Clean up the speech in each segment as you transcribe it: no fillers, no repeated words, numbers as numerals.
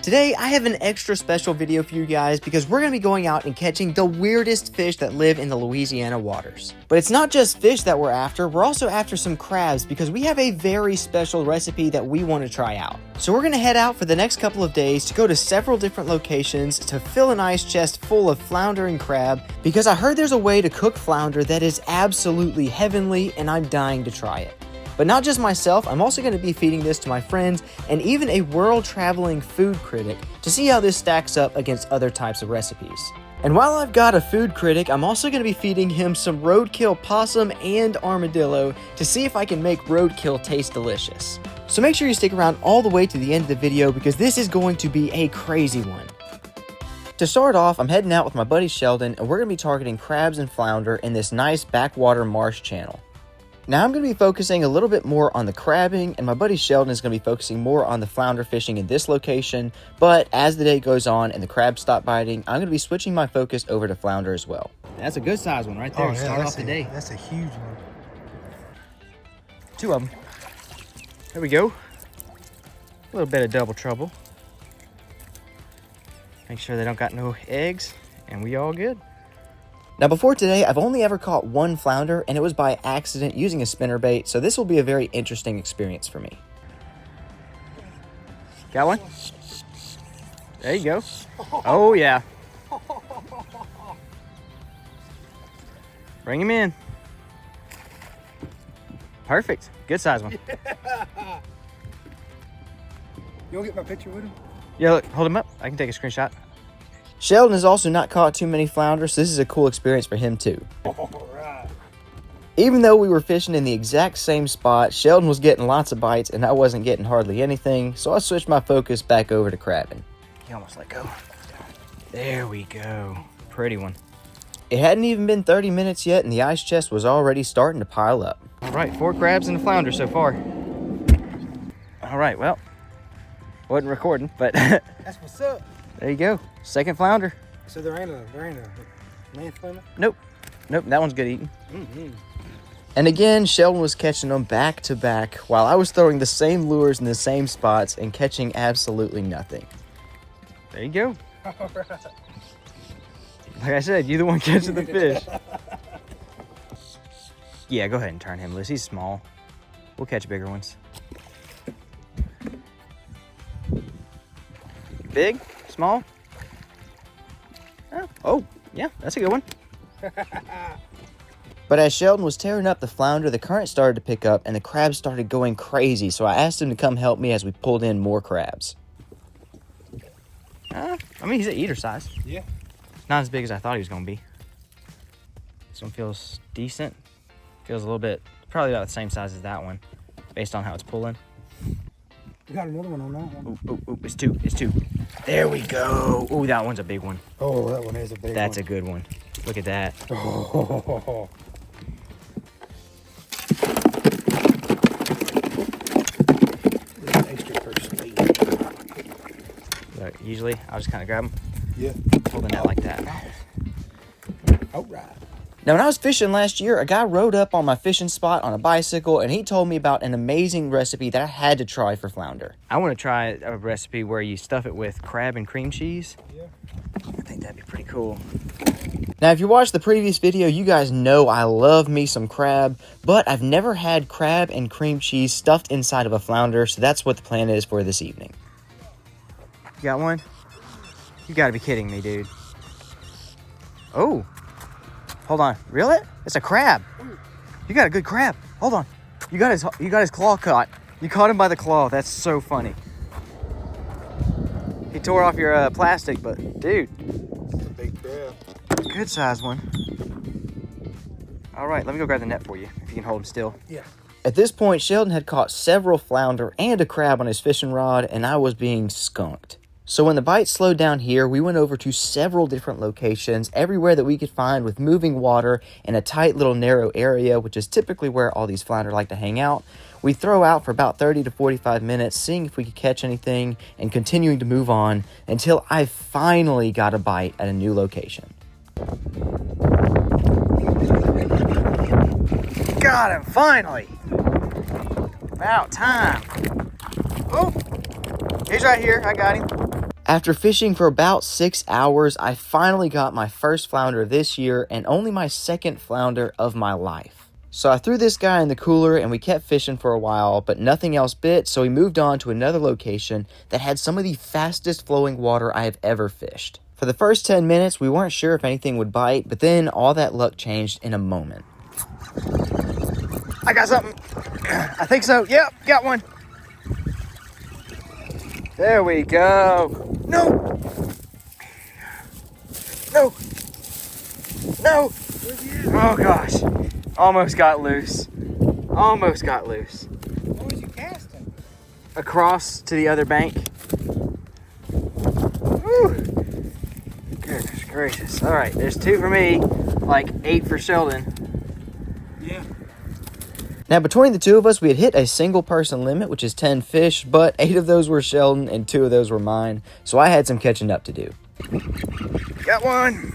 Today, I have an extra special video for you guys because we're going to be going out and catching the weirdest fish that live in the Louisiana waters. But it's not just fish that we're also after some crabs because we have a very special recipe that we want to try out. So we're going to head out for the next couple of days to go to several different locations to fill an ice chest full of flounder and crab because I heard there's a way to cook flounder that is absolutely heavenly and I'm dying to try it. But not just myself, I'm also going to be feeding this to my friends and even a world-traveling food critic to see how this stacks up against other types of recipes. And while I've got a food critic, I'm also going to be feeding him some roadkill possum and armadillo to see if I can make roadkill taste delicious. So make sure you stick around all the way to the end of the video because this is going to be a crazy one. To start off, I'm heading out with my buddy Sheldon and we're going to be targeting crabs and flounder in this nice backwater marsh channel. Now I'm going to be focusing a little bit more on the crabbing, and my buddy Sheldon is going to be focusing more on the flounder fishing in this location, but as the day goes on and the crabs stop biting, I'm going to be switching my focus over to flounder as well. That's a good size one right there to start off the day. That's a huge one. Two of them. There we go. A little bit of double trouble. Make sure they don't got no eggs, and we all good. Now before today, I've only ever caught one flounder, and it was by accident using a spinnerbait, so this will be a very interesting experience for me. Got one? There you go. Oh yeah. Bring him in. Perfect. Good size one. Yeah. You want to get my picture with him? Yeah, look, hold him up. I can take a screenshot. Sheldon has also not caught too many flounders, so this is a cool experience for him too. Alright. Even though we were fishing in the exact same spot, Sheldon was getting lots of bites and I wasn't getting hardly anything, so I switched my focus back over to crabbing. He almost let go. There we go. Pretty one. It hadn't even been 30 minutes yet and the ice chest was already starting to pile up. Alright, 4 crabs and a flounder so far. Alright, well, wasn't recording, but That's what's up. there you go. Second flounder. So there ain't a man flounder? Nope, that one's good eating. And again, Sheldon was catching them back to back while I was throwing the same lures in the same spots and catching absolutely nothing. There you go. Alright. Like I said, you're the one catching the fish. Yeah, go ahead and turn him loose. He's small. We'll catch bigger ones. Big? Small? Oh, yeah, that's a good one. But as Sheldon was tearing up the flounder, the current started to pick up and the crabs started going crazy, so I asked him to come help me as we pulled in more crabs. I mean, he's an eater size. Yeah. Not as big as I thought he was going to be. This one feels decent. Feels a little bit, probably about the same size as that one, based on how it's pulling. We got another one on that one. Ooh, it's two. There we go. Ooh, that one's a big one. Oh, that one is a big one. That's a good one. Look at that. Oh. Extra first speed. Look, usually, I'll just kind of grab them, Yeah. pull the net like that. Alright. Now, when I was fishing last year, a guy rode up on my fishing spot on a bicycle, and he told me about an amazing recipe that I had to try for flounder. I want to try a recipe where you stuff it with crab and cream cheese. Yeah. I think that'd be pretty cool. Now, if you watched the previous video, you guys know I love me some crab, but I've never had crab and cream cheese stuffed inside of a flounder, so that's what the plan is for this evening. You got one? You gotta be kidding me, dude. Oh. Hold on. Reel it? It's a crab. You got a good crab. Hold on. You got his claw caught. You caught him by the claw. That's so funny. He tore off your plastic, but dude. It's a big crab. Good size one. All right, let me go grab the net for you if you can hold him still. Yeah. At this point, Sheldon had caught several flounder and a crab on his fishing rod, and I was being skunked. So when the bite slowed down here, we went over to several different locations, everywhere that we could find with moving water in a tight little narrow area, which is typically where all these flounder like to hang out. We throw out for about 30 to 45 minutes, seeing if we could catch anything and continuing to move on until I finally got a bite at a new location. Got him, finally! About time. Oh, he's right here, I got him. After fishing for about 6 hours, I finally got my first flounder of this year and only my second flounder of my life. So I threw this guy in the cooler and we kept fishing for a while, but nothing else bit, so we moved on to another location that had some of the fastest flowing water I have ever fished. For the first 10 minutes, we weren't sure if anything would bite, but then all that luck changed in a moment. I got something. I think so. Yep, got one. There we go. No! No! No! Oh gosh. Almost got loose. Almost got loose. What was you casting? Across to the other bank. Woo! Goodness gracious. Alright, there's 2 for me, like 8 for Sheldon. Yeah. Now, between the two of us, we had hit a single person limit, which is 10 fish, but 8 of those were Sheldon and 2 of those were mine, so I had some catching up to do. Got one!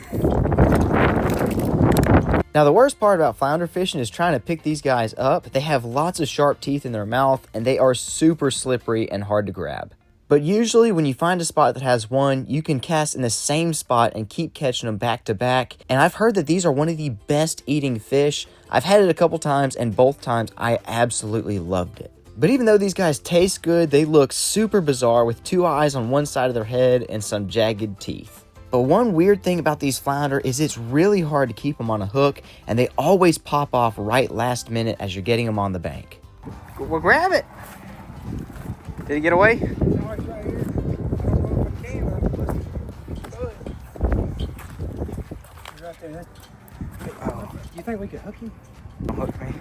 Now, the worst part about flounder fishing is trying to pick these guys up. They have lots of sharp teeth in their mouth, and they are super slippery and hard to grab. But usually, when you find a spot that has one, you can cast in the same spot and keep catching them back to back. And I've heard that these are one of the best eating fish. I've had it a couple times, and both times I absolutely loved it. But even though these guys taste good, they look super bizarre with 2 eyes on one side of their head and some jagged teeth. But one weird thing about these flounder is it's really hard to keep them on a hook, and they always pop off right last minute as you're getting them on the bank. Well, grab it! Did he get away? No, it's right here. I don't know if I can, but he's right there. Oh, Do you think we could hook him? hook me.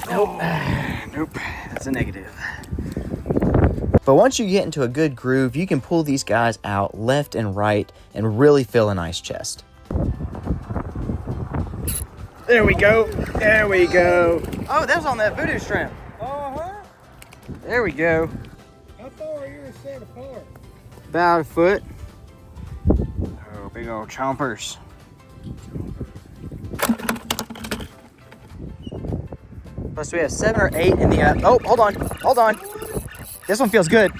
Nope. Nope. That's a negative. But once you get into a good groove, you can pull these guys out left and right and really fill a nice chest. There we go. There we go. Oh, that was on that voodoo shrimp. Uh-huh. There we go. How far are you set apart? About a foot. Oh, big old chompers. Plus we have 7 or 8 in the, oh, hold on, hold on. This one feels good.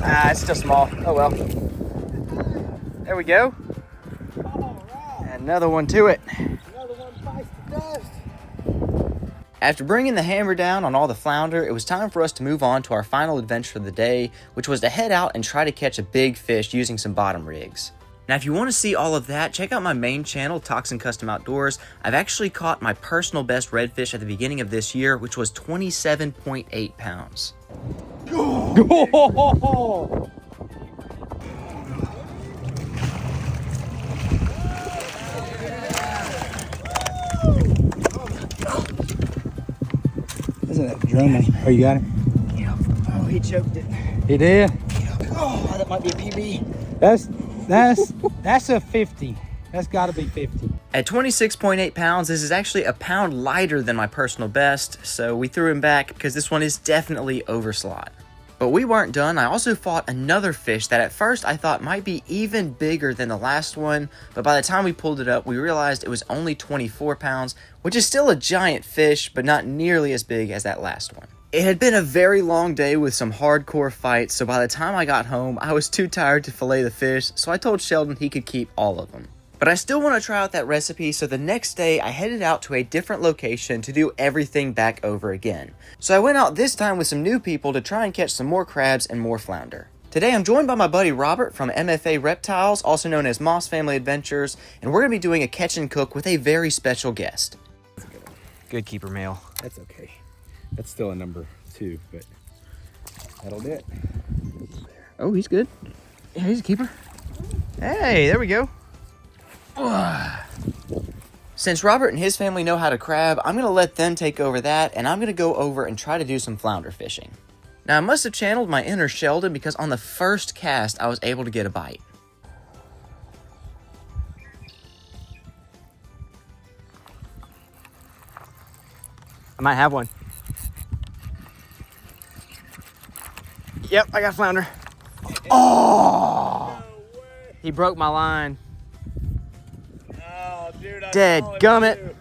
Ah, it's still small. Oh well. There we go. All right. Add another one to it. Another one bites the dust. After bringing the hammer down on all the flounder, it was time for us to move on to our final adventure of the day, which was to head out and try to catch a big fish using some bottom rigs. Now, if you want to see all of that, check out my main channel, Toxin Custom Outdoors. I've actually caught my personal best redfish at the beginning of this year, which was 27.8 pounds. Oh! Isn't that drumming? Oh, you got him? Yeah. Oh, he choked it. He did? Oh, that might be a PB. That's a 50. That's got to be 50. At 26.8 pounds, this is actually a pound lighter than my personal best, so we threw him back because this one is definitely overslot. But we weren't done. I also fought another fish that at first I thought might be even bigger than the last one, but by the time we pulled it up, we realized it was only 24 pounds, which is still a giant fish, but not nearly as big as that last one. It had been a very long day with some hardcore fights, so by the time I got home, I was too tired to fillet the fish, so I told Sheldon he could keep all of them. But I still want to try out that recipe, so the next day I headed out to a different location to do everything back over again. So I went out this time with some new people to try and catch some more crabs and more flounder. Today I'm joined by my buddy Robert from MFA Reptiles, also known as Moss Family Adventures, and we're going to be doing a catch and cook with a very special guest. Good keeper male. That's okay. That's still a number 2, but that'll do it. Oh, he's good. Yeah, he's a keeper. Hey, there we go. Since Robert and his family know how to crab, I'm going to let them take over that, and I'm going to go over and try to do some flounder fishing. Now, I must have channeled my inner Sheldon because on the first cast, I was able to get a bite. I might have one. Yep, I got flounder. Oh! He broke my line. Oh, dude, Dead gummit.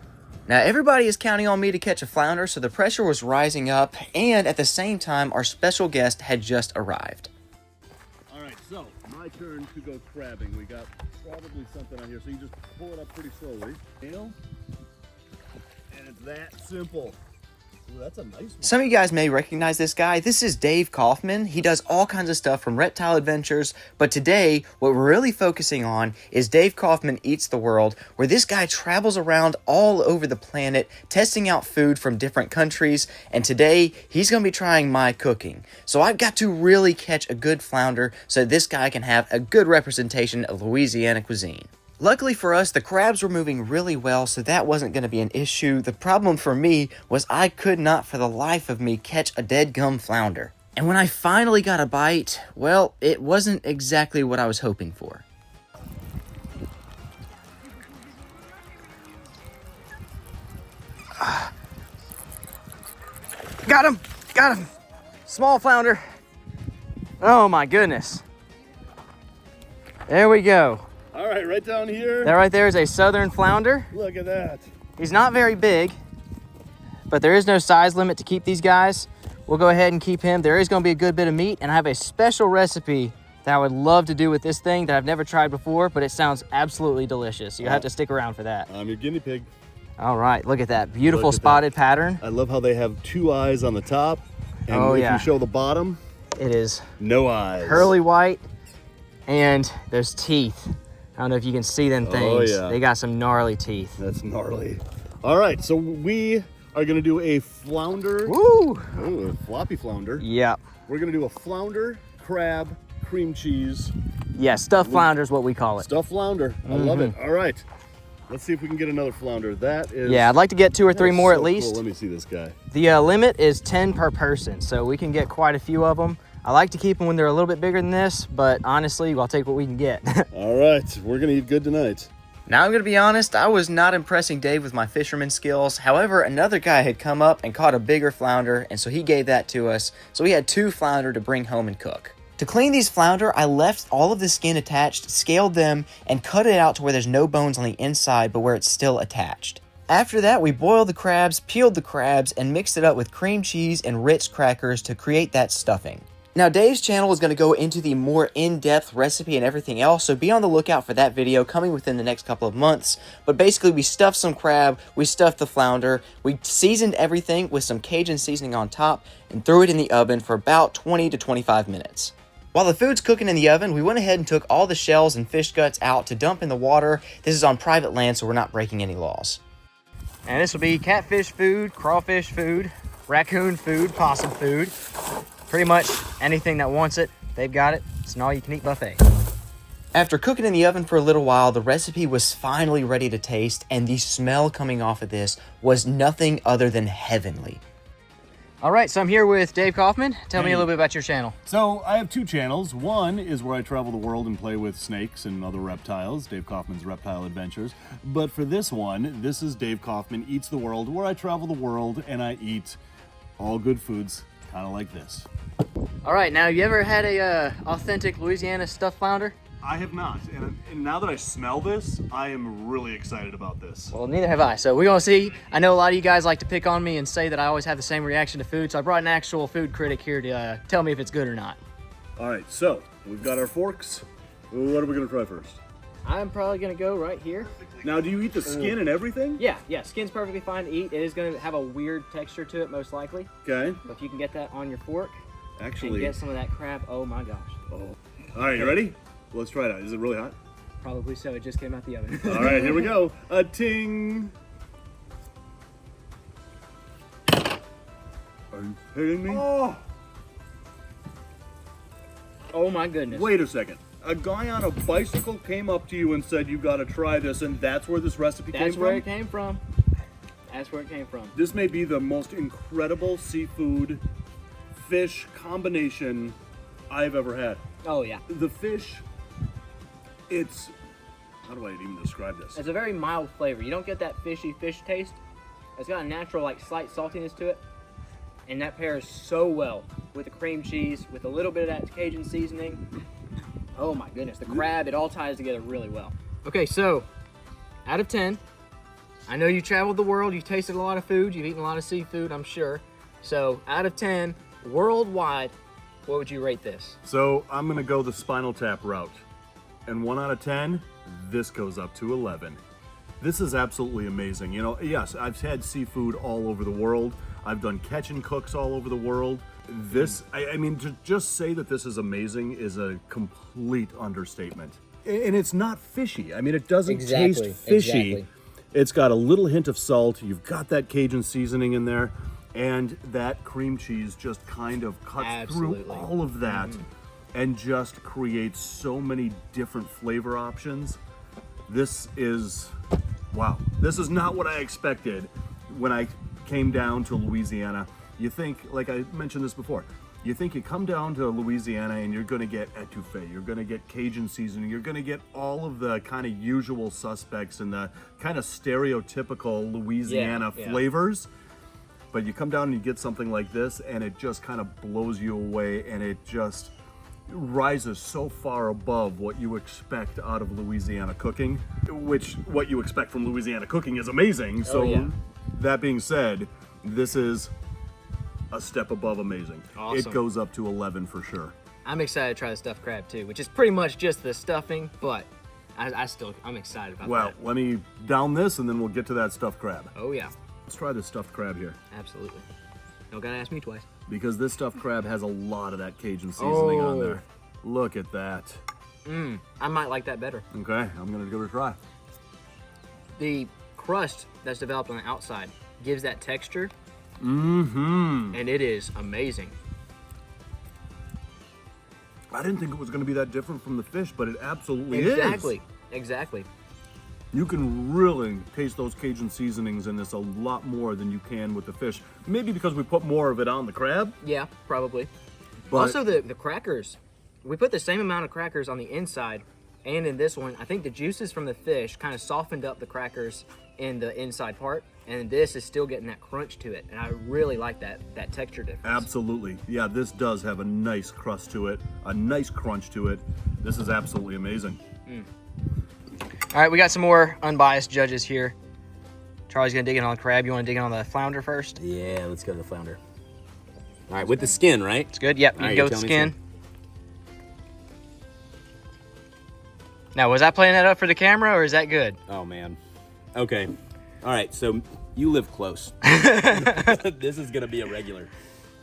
Now everybody is counting on me to catch a flounder, so the pressure was rising up, and at the same time our special guest had just arrived. All right, so my turn to go crabbing. We got probably something on here, so you just pull it up pretty slowly. And it's that simple. Ooh, that's a nice one. Some of you guys may recognize this guy. This is Dave Kaufman. He does all kinds of stuff from reptile adventures, but today what we're really focusing on is Dave Kaufman Eats the World, where this guy travels around all over the planet testing out food from different countries, and today he's going to be trying my cooking. So I've got to really catch a good flounder so this guy can have a good representation of Louisiana cuisine. Luckily for us, the crabs were moving really well, so that wasn't going to be an issue. The problem for me was I could not for the life of me catch a dead gum flounder. And when I finally got a bite, well, it wasn't exactly what I was hoping for. Got him! Got him! Small flounder. Oh my goodness. There we go. All right, right down here. That right there is a southern flounder. Look at that. He's not very big, but there is no size limit to keep these guys. We'll go ahead and keep him. There is going to be a good bit of meat, and I have a special recipe that I would love to do with this thing that I've never tried before, but it sounds absolutely delicious. You'll have to stick around for that. I'm your guinea pig. All right, look at that beautiful spotted pattern. I love how they have two eyes on the top, and if you show the bottom, it is no eyes. Pearly white, and there's teeth. I don't know if you can see them things. Oh, yeah. They got some gnarly teeth. That's gnarly. All right, so we are gonna do a flounder. Woo! Oh, a floppy flounder. Yep. We're gonna do a flounder, crab, cream cheese. Yeah, stuffed flounder is what we call it. Stuffed flounder. I love it. All right, let's see if we can get another flounder. That is. Yeah, I'd like to get 2 or 3 more at least. Cool. Let me see this guy. The limit is 10 per person, so we can get quite a few of them. I like to keep them when they're a little bit bigger than this, but honestly, I'll take what we can get. All right, we're gonna eat good tonight. Now, I'm going to be honest, I was not impressing Dave with my fisherman skills. However, another guy had come up and caught a bigger flounder, and so he gave that to us. So we had 2 flounder to bring home and cook. To clean these flounder, I left all of the skin attached, scaled them, and cut it out to where there's no bones on the inside, but where it's still attached. After that, we boiled the crabs, peeled the crabs, and mixed it up with cream cheese and Ritz crackers to create that stuffing. Now, Dave's channel is going to go into the more in-depth recipe and everything else, so be on the lookout for that video coming within the next couple of months. But basically, we stuffed some crab, we stuffed the flounder, we seasoned everything with some Cajun seasoning on top, and threw it in the oven for about 20 to 25 minutes. While the food's cooking in the oven, we went ahead and took all the shells and fish guts out to dump in the water. This is on private land, so we're not breaking any laws. And this will be catfish food, crawfish food, raccoon food, possum food. Pretty much anything that wants it, they've got it. It's an all-you-can-eat buffet. After cooking in the oven for a little while, the recipe was finally ready to taste, and the smell coming off of this was nothing other than heavenly. All right, so I'm here with Dave Kaufman. Tell me a little bit about your channel. So I have 2 channels. One is where I travel the world and play with snakes and other reptiles, Dave Kaufman's Reptile Adventures. But for this one, this is Dave Kaufman Eats the World, where I travel the world and I eat all good foods, kind of like this. All right, now you ever had a authentic Louisiana stuffed flounder? I have not, and now that I smell this, I am really excited about this. Well, neither have I, so we're gonna see. I know a lot of you guys like to pick on me and say that I always have the same reaction to food, so I brought an actual food critic here to tell me if it's good or not. All right, so we've got our forks. What are we gonna try first? I'm probably gonna go right here. Now, do you eat the skin and everything? Yeah, skin's perfectly fine to eat. It is gonna have a weird texture to it, most likely. Okay. But if you can get that on your fork, Actually, and get some of that crab, oh my gosh. Oh. All right, you ready? Let's try it out. Is it really hot? Probably so, it just came out the oven. All right, here we go. A ting. Are you kidding me? Oh my goodness. Wait a second. A guy on a bicycle came up to you and said, you gotta try this, and that's where this recipe came from? That's where it came from. That's where it came from. This may be the most incredible seafood fish combination I've ever had. Oh yeah. The fish, it's, how do I even describe this? It's a very mild flavor. You don't get that fishy fish taste. It's got a natural, like, slight saltiness to it. And that pairs so well with the cream cheese, with a little bit of that Cajun seasoning. Oh my goodness, the crab, it all ties together really well. Okay, so out of 10, I know you traveled the world, you've tasted a lot of food, you've eaten a lot of seafood, I'm sure. So out of 10, worldwide, what would you rate this? So I'm gonna go the Spinal Tap route. And 1 out of 10, this goes up to 11. This is absolutely amazing. You know, yes, I've had seafood all over the world. I've done catch and cooks all over the world. This, I mean, to just say that this is amazing is a complete understatement. And it's not fishy. I mean, it doesn't taste fishy. Exactly. It's got a little hint of salt. You've got that Cajun seasoning in there. And that cream cheese just kind of cuts through all of that and just creates so many different flavor options. This is, wow. This is not what I expected when I came down to Louisiana. You think, like I mentioned this before, you think you come down to Louisiana and you're gonna get etouffee, you're gonna get Cajun seasoning, you're gonna get all of the kind of usual suspects and the kind of stereotypical Louisiana flavors. But you come down and you get something like this and it just kind of blows you away, and it just rises so far above what you expect out of Louisiana cooking, which what you expect from Louisiana cooking is amazing. So that being said, this is a step above amazing. Awesome. It goes up to 11 for sure. I'm excited to try the stuffed crab too, which is pretty much just the stuffing, but I'm excited about that. Well, let me down this and then we'll get to that stuffed crab. Oh yeah. Let's try this stuffed crab here. Absolutely. Don't gotta ask me twice. Because this stuffed crab has a lot of that Cajun seasoning on there. Look at that. I might like that better. Okay, I'm gonna give it a try. The crust that's developed on the outside gives that texture. And it is amazing. I didn't think it was gonna be that different from the fish, but it absolutely is. Exactly. You can really taste those Cajun seasonings in this a lot more than you can with the fish. Maybe because we put more of it on the crab. Yeah, probably. But Also the crackers. We put the same amount of crackers on the inside, and in this one, I think the juices from the fish kind of softened up the crackers in the inside part, and this is still getting that crunch to it, and I really like that texture difference. absolutely. Yeah, this does have a nice crust to it, a nice crunch to it. This is absolutely amazing. All right, we got some more unbiased judges here. Charlie's gonna dig in on the crab. You wanna dig in on the flounder first? Yeah, let's go to the flounder. All right, with the skin, right? It's good, yep, you All can right, go you're with the telling me skin. Now, was I playing that up for the camera, or is that good? Oh, man. Okay. All right, so you live close. This is going to be a regular.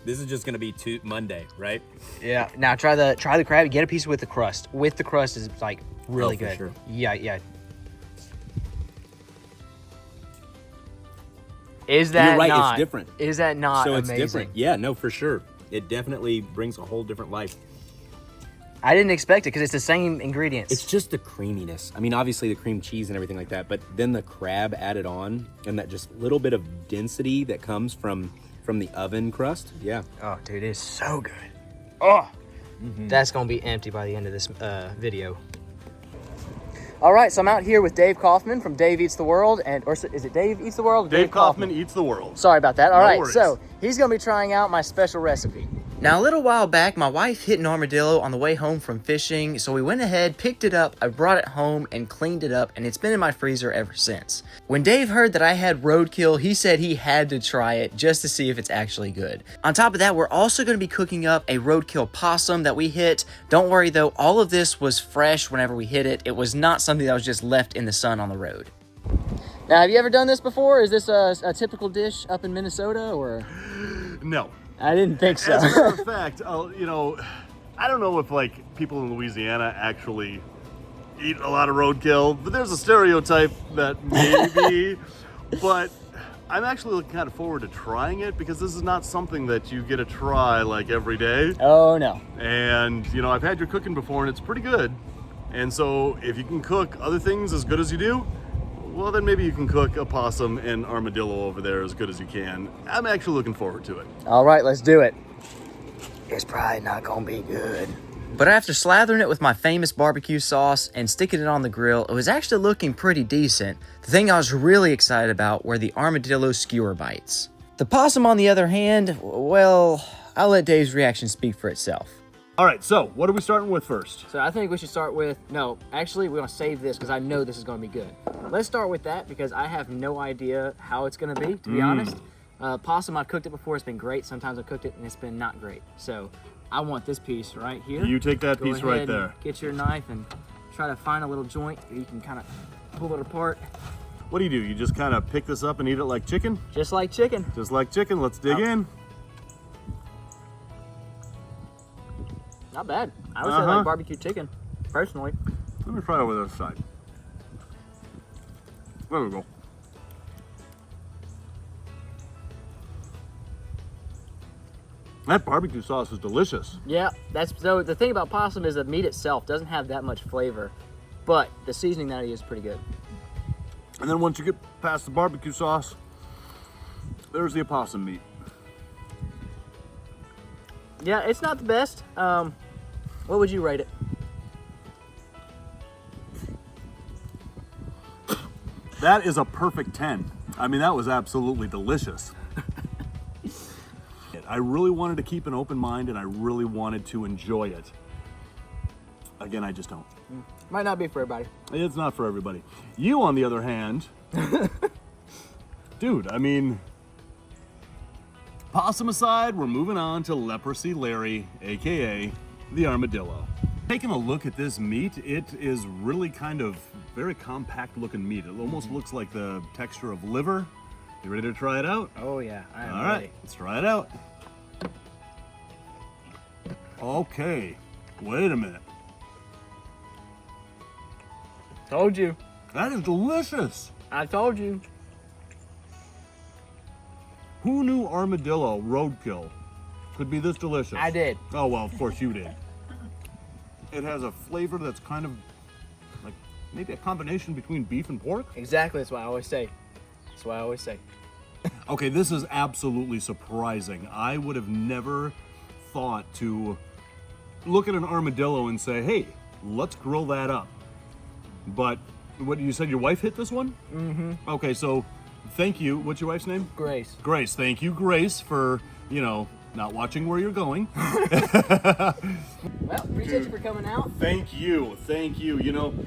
This is just going to be Monday, right? Yeah. Now, try the crab. Get a piece with the crust. With the crust is, like, really for good. sure. Yeah. Is that You're right, not? it's different. Is that not So amazing? it's different. Yeah, no, for sure. It definitely brings a whole different life. I didn't expect it because it's the same ingredients. It's just the creaminess. I mean, obviously the cream cheese and everything like that, but then the crab added on and that just little bit of density that comes from the oven crust. Yeah. Oh, dude, it's so good. Oh, that's going to be empty by the end of this video. All right, so I'm out here with Dave Kaufman from Dave Eats the World, or is it Dave Eats the World? Dave Kaufman Eats the World. Sorry about that. All right, worries. so he's going to be trying out my special recipe. Now, a little while back, my wife hit an armadillo on the way home from fishing, so we went ahead, picked it up, I brought it home, and cleaned it up, and it's been in my freezer ever since. When Dave heard that I had Roadkill, he said he had to try it just to see if it's actually good. On top of that, we're also going to be cooking up a Roadkill possum that we hit. Don't worry though, all of this was fresh whenever we hit it. It was not something that was just left in the sun on the road. Now, have you ever done this before? Is this a typical dish up in Minnesota, or? No. I didn't think so. As a matter of fact, you know, I don't know if like people in Louisiana actually eat a lot of roadkill, but there's a stereotype that maybe, but I'm actually looking kind of forward to trying it because this is not something that you get to try like every day. Oh no. And you know, I've had your cooking before and it's pretty good. And so if you can cook other things as good as you do, well, then maybe you can cook a possum and armadillo over there as good as you can. I'm actually looking forward to it. All right, let's do it. It's probably not gonna be good. But after slathering it with my famous barbecue sauce and sticking it on the grill, it was actually looking pretty decent. The thing I was really excited about were the armadillo skewer bites. The possum, on the other hand, well, I'll let Dave's reaction speak for itself. All right, so what are we starting with first? So I think we should start with, no, actually we're gonna save this because I know this is gonna be good. Let's start with that because I have no idea how it's gonna be, to be honest. Possum, I've cooked it before, it's been great. Sometimes I've cooked it and it's been not great. So I want this piece right here. You take that Go piece ahead right and there. get your knife and try to find a little joint where you can kind of pull it apart. What do? You just kind of pick this up and eat it like chicken? Just like chicken. Just like chicken. Let's dig in. Not bad. I would say like barbecue chicken, personally. Let me try over this side. There we go. That barbecue sauce is delicious. Yeah, that's so. The thing about possum is the meat itself doesn't have that much flavor, but the seasoning that I use is pretty good. And then once you get past the barbecue sauce, there's the opossum meat. Yeah, it's not the best. What would you rate it? That is a perfect 10. I mean, that was absolutely delicious. I really wanted to keep an open mind and I really wanted to enjoy it. Again, I just don't. Might not be for everybody. It's not for everybody. You, on the other hand, dude, I mean, possum aside, we're moving on to Leprosy Larry, AKA the armadillo. Taking a look at this meat, it is really kind of very compact looking meat. It almost looks like the texture of liver. You ready to try it out? Oh yeah, I am All ready. right, let's try it out. Okay, wait a minute. Told you. That is delicious. I told you. Who knew armadillo roadkill could be this delicious? I did. Oh, well, of course you did. It has a flavor that's kind of like maybe a combination between beef and pork. Exactly. That's what I always say. That's what I always say. Okay, this is absolutely surprising. I would have never thought to look at an armadillo and say, hey, let's grill that up. But what you said, your wife hit this one? Mm-hmm. Okay, so thank you. What's your wife's name? Grace. Grace. Thank you, Grace, for, not watching where you're going. Well, appreciate you for coming out. Thank you. Thank you.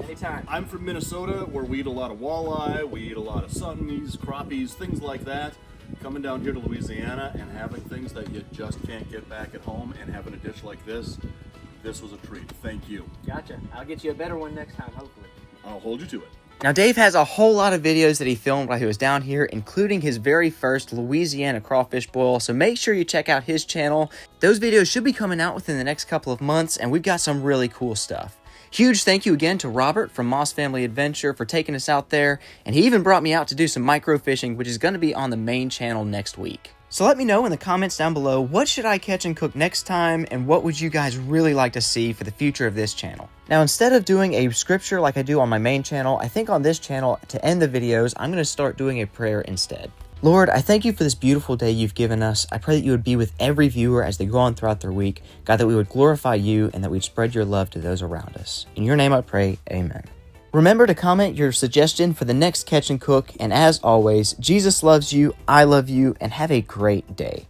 Anytime. I'm from Minnesota, where we eat a lot of walleye, we eat a lot of sunnies, crappies, things like that. Coming down here to Louisiana and having things that you just can't get back at home and having a dish like this was a treat. Thank you. Gotcha. I'll get you a better one next time, hopefully. I'll hold you to it. Now, Dave has a whole lot of videos that he filmed while he was down here, including his very first Louisiana crawfish boil, so make sure you check out his channel. Those videos should be coming out within the next couple of months, and we've got some really cool stuff. Huge thank you again to Robert from Moss Family Adventure for taking us out there, and he even brought me out to do some micro fishing, which is going to be on the main channel next week. So let me know in the comments down below, what should I catch and cook next time, and what would you guys really like to see for the future of this channel? Now, instead of doing a scripture like I do on my main channel, I think on this channel, to end the videos, I'm going to start doing a prayer instead. Lord, I thank you for this beautiful day you've given us. I pray that you would be with every viewer as they go on throughout their week. God, that we would glorify you and that we'd spread your love to those around us. In your name I pray, amen. Remember to comment your suggestion for the next catch and cook, and as always, Jesus loves you, I love you, and have a great day.